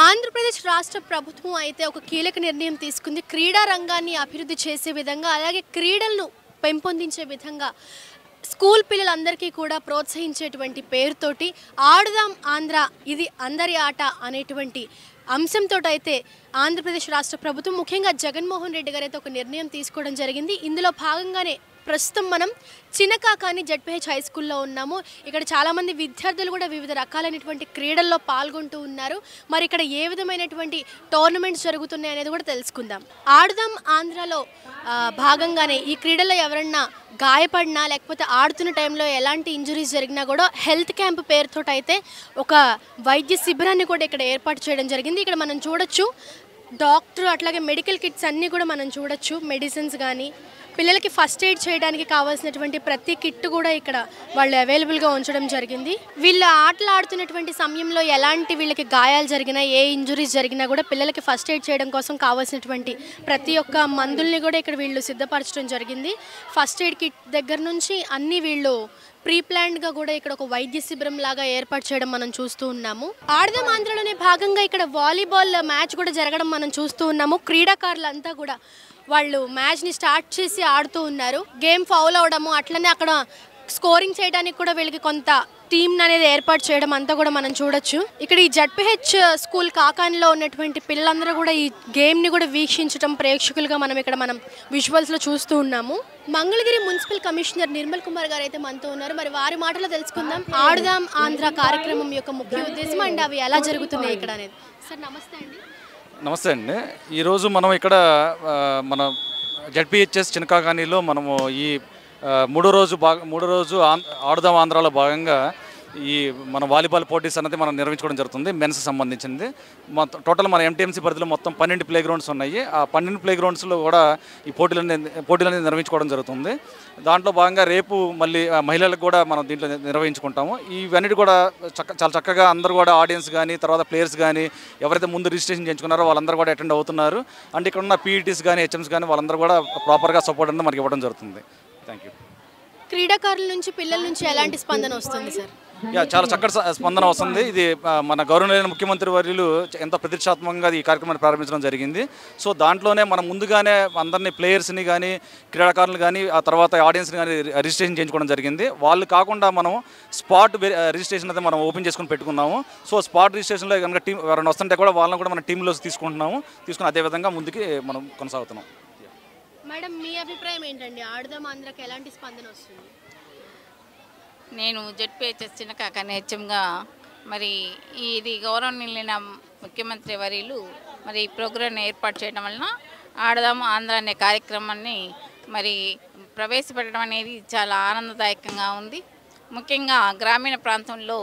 ఆంధ్రప్రదేశ్ రాష్ట్ర ప్రభుత్వం అయితే ఒక కీలక నిర్ణయం తీసుకుంది. క్రీడా రంగాన్ని అభివృద్ధి చేసే విధంగా, అలాగే క్రీడలను పెంపొందించే విధంగా స్కూల్ పిల్లలందరికీ కూడా ప్రోత్సహించేటువంటి పేరుతోటి ఆడుదాం ఆంధ్ర ఇది అందరి ఆట అనేటువంటి అంశంతో అయితే ఆంధ్రప్రదేశ్ రాష్ట్ర ప్రభుత్వం ముఖ్యంగా జగన్మోహన్ రెడ్డి గారు అయితే ఒక నిర్ణయం తీసుకోవడం జరిగింది. ఇందులో భాగంగానే ప్రస్తుతం మనం చినకాకాని జెడ్పీహెచ్ హై స్కూల్లో ఉన్నాము. ఇక్కడ చాలామంది విద్యార్థులు కూడా వివిధ రకాలైనటువంటి క్రీడల్లో పాల్గొంటూ ఉన్నారు. మరి ఇక్కడ ఏ విధమైనటువంటి టోర్నమెంట్స్ జరుగుతున్నాయి అనేది కూడా తెలుసుకుందాం. ఆడుదాం ఆంధ్రలో భాగంగానే ఈ క్రీడల్లో ఎవరన్నా గాయపడినా లేకపోతే ఆడుతున్న టైంలో ఎలాంటి ఇంజరీస్ జరిగినా కూడా హెల్త్ క్యాంప్ పేరుతో అయితే ఒక వైద్య శిబిరాన్ని కూడా ఇక్కడ ఏర్పాటు చేయడం జరిగింది. ఇక్కడ మనం చూడొచ్చు డాక్టర్ అట్లాగే మెడికల్ కిట్స్ అన్నీ కూడా మనం చూడొచ్చు. మెడిసిన్స్ కానీ పిల్లలకి ఫస్ట్ ఎయిడ్ చేయడానికి కావాల్సినటువంటి ప్రతి కిట్ కూడా ఇక్కడ వాళ్ళు అవైలబుల్గా ఉంచడం జరిగింది. వీళ్ళ ఆటలు ఆడుతున్నటువంటి సమయంలో ఎలాంటి వీళ్ళకి గాయాలు జరిగినా ఏ ఇంజురీస్ జరిగినా కూడా పిల్లలకి ఫస్ట్ ఎయిడ్ చేయడం కోసం కావాల్సినటువంటి ప్రతి ఒక్క మందుల్ని కూడా ఇక్కడ వీళ్ళు సిద్ధపరచడం జరిగింది. ఫస్ట్ ఎయిడ్ కిట్ దగ్గర నుంచి అన్నీ వీళ్ళు ప్రీ ప్లాన్డ్గా కూడా ఇక్కడ ఒక వైద్య శిబిరం లాగా ఏర్పాటు చేయడం మనం చూస్తూ ఉన్నాము. ఆడదాం ఆంధ్రలోనే భాగంగా ఇక్కడ వాలీబాల్ మ్యాచ్ కూడా జరగడం మనం చూస్తూ ఉన్నాము. క్రీడాకారులంతా కూడా వాళ్ళు మ్యాచ్ని స్టార్ట్ చేసి ఆడుతూ ఉన్నారు. గేమ్ ఫౌల్ అవడము అట్లనే అక్కడ స్కోరింగ్ చేయడానికి కూడా వీళ్ళకి కొంత టీమ్ అనేది ఏర్పాటు చేయడం అంతా కూడా మనం చూడొచ్చు. ఇక్కడ ఈ జెడ్పీహెచ్ స్కూల్ కాకానిలో ఉన్నటువంటి పిల్లలందరూ కూడా ఈ గేమ్ని కూడా వీక్షించడం ప్రేక్షకులుగా మనం విజువల్స్లో చూస్తూ ఉన్నాము. మంగళగిరి మున్సిపల్ కమిషనర్ నిర్మల్ కుమార్ గారు అయితే మనతో ఉన్నారు. మరి వారి మాటలో తెలుసుకుందాం ఆడుదాం ఆంధ్ర కార్యక్రమం యొక్క ముఖ్య ఉద్దేశం అండ్ అవి ఎలా జరుగుతున్నాయి ఇక్కడ అనేది. సార్ నమస్తే అండి. నమస్తే అండి. ఈరోజు మనం ఇక్కడ మన జెడ్పీహెచ్ఎస్ చినకాకానిలో మనము ఈ మూడో రోజు ఆడుదాం ఆంధ్రాలో భాగంగా ఈ మన వాలీబాల్ పోటీస్ అనేది మనం నిర్వహించుకోవడం జరుగుతుంది. మెన్స్ సంబంధించింది టోటల్ మన ఎంటీఎంసీ పరిధిలో మొత్తం 12 ప్లే గ్రౌండ్స్ ఉన్నాయి. ఆ 12 ప్లే గ్రౌండ్స్లో కూడా ఈ పోటీలన్నీ నిర్వహించుకోవడం జరుగుతుంది. దాంట్లో భాగంగా రేపు మళ్ళీ మహిళలకు కూడా మనం దీంట్లో నిర్వహించుకుంటాము. ఇవన్నీ కూడా చాలా చక్కగా అందరూ కూడా ఆడియన్స్ కానీ తర్వాత ప్లేయర్స్ కానీ ఎవరైతే ముందు రిజిస్ట్రేషన్ చేయించుకున్నారో వాళ్ళందరూ కూడా అటెండ్ అవుతున్నారు. అంటే ఇక్కడ ఉన్న పీఈటీస్ కానీ హెచ్ఎంస్ కానీ వాళ్ళందరూ కూడా ప్రాపర్గా సపోర్ట్ అనేది మనకి ఇవ్వడం జరుగుతుంది. Thank you. క్రీడాకారుల నుంచి పిల్లల నుంచి ఎలాంటి స్పందన వస్తుంది సార్? చాలా చక్కటి స్పందన వస్తుంది. ఇది మన గౌరవనీయ ముఖ్యమంత్రి వర్యులు ఎంతో ప్రతిష్టాత్మకంగా ఈ కార్యక్రమాన్ని ప్రారంభించడం జరిగింది. సో దాంట్లోనే మనం ముందుగానే అందరినీ ప్లేయర్స్ని కానీ క్రీడాకారులు కానీ ఆ తర్వాత ఆడియన్స్ని కానీ రిజిస్ట్రేషన్ చేయించుకోవడం జరిగింది. వాళ్ళు కాకుండా మనం స్పాట్ రిజిస్ట్రేషన్ అయితే మనం ఓపెన్ చేసుకుని పెట్టుకున్నాము. సో స్పాట్ రిజిస్ట్రేషన్లో కనుక టీం ఎవరైనా వస్తుంటే కూడా వాళ్ళని కూడా మన టీంలోకి తీసుకుని అదేవిధంగా ముందుకి మనం కొనసాగుతున్నాం. మేడం మీ అభిప్రాయం ఏంటండి? ఆడుదాం ఆంధ్రకి ఎలాంటి స్పందన వస్తుంది? నేను జెడ్పీహెచ్ఎస్ చినకాకాని హెచ్ఎంగా మరి ఇది గౌరవనీయులైన ముఖ్యమంత్రి వర్యులు మరి ఈ ప్రోగ్రాన్ని ఏర్పాటు చేయడం వలన ఆడదాం ఆంధ్ర అనే కార్యక్రమాన్ని మరి ప్రవేశపెట్టడం అనేది చాలా ఆనందదాయకంగా ఉంది. ముఖ్యంగా గ్రామీణ ప్రాంతంలో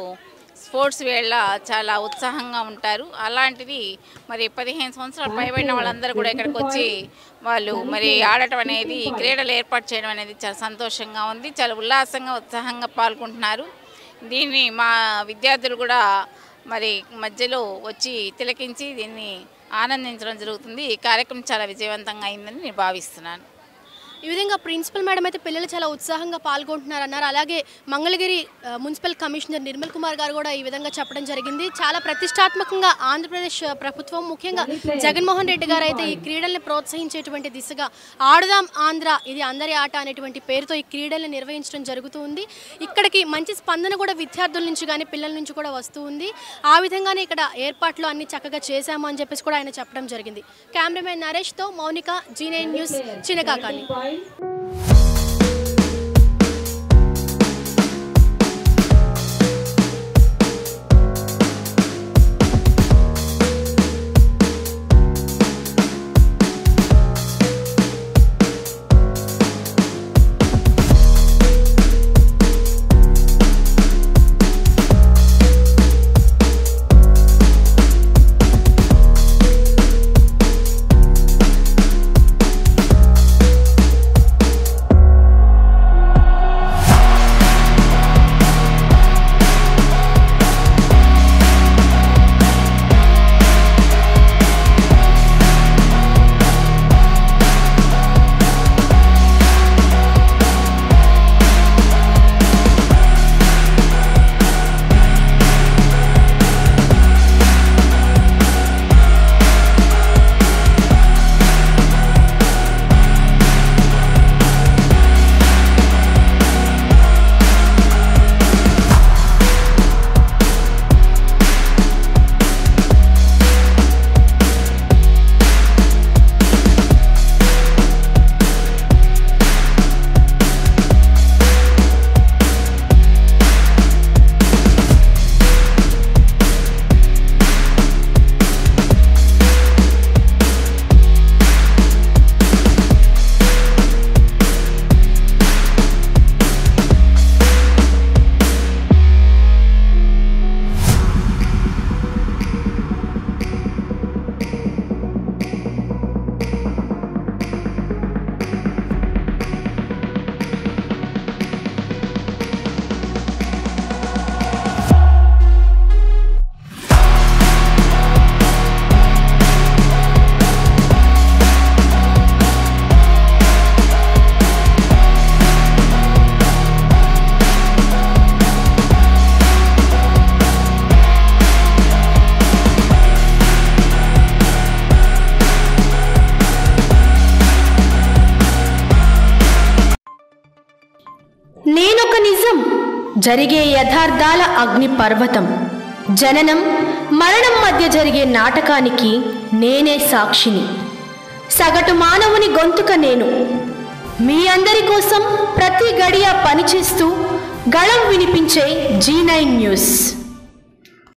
స్పోర్ట్స్ వేళ చాలా ఉత్సాహంగా ఉంటారు. అలాంటిది మరి 15 సంవత్సరాలు పైబడిన వాళ్ళందరూ కూడా ఇక్కడికి వచ్చి వాళ్ళు మరి ఆడటం అనేది క్రీడలు ఏర్పాటు చేయడం అనేది చాలా సంతోషంగా ఉంది. చాలా ఉల్లాసంగా ఉత్సాహంగా పాల్గొంటున్నారు. దీన్ని మా విద్యార్థులు కూడా మరి మధ్యలో వచ్చి తిలకించి దీన్ని ఆనందించడం జరుగుతుంది. ఈ కార్యక్రమం చాలా విజయవంతంగా అయిందని నేను భావిస్తున్నాను. ఈ విధంగా ప్రిన్సిపల్ మేడం అయితే పిల్లలు చాలా ఉత్సాహంగా పాల్గొంటున్నారన్నారు. అలాగే మంగళగిరి మున్సిపల్ కమిషనర్ నిర్మల్ కుమార్ గారు కూడా ఈ విధంగా చెప్పడం జరిగింది. చాలా ప్రతిష్టాత్మకంగా ఆంధ్రప్రదేశ్ ప్రభుత్వం ముఖ్యంగా జగన్మోహన్ రెడ్డి గారు అయితే ఈ క్రీడల్ని ప్రోత్సహించేటువంటి దిశగా ఆడుదాం ఆంధ్ర ఇది అందరి ఆట అనేటువంటి పేరుతో ఈ క్రీడల్ని నిర్వహించడం జరుగుతూ ఉంది. ఇక్కడికి మంచి స్పందన కూడా విద్యార్థుల నుంచి కానీ పిల్లల నుంచి కూడా వస్తూ ఉంది. ఆ విధంగానే ఇక్కడ ఏర్పాట్లు అన్ని చక్కగా చేశాము అని చెప్పేసి కూడా ఆయన చెప్పడం జరిగింది. కెమెరామెన్ నరేష్తో మౌనిక, G9 న్యూస్, చినకాకాని. నేనొక నిజం, జరిగే యథార్థాల అగ్ని పర్వతం. జననం మరణం మధ్య జరిగే నాటకానికి నేనే సాక్షిని. సగటు మానవుని గొంతుక నేను. మీ అందరి కోసం ప్రతి గడియ పనిచేస్తూ గళం వినిపించే G9 న్యూస్.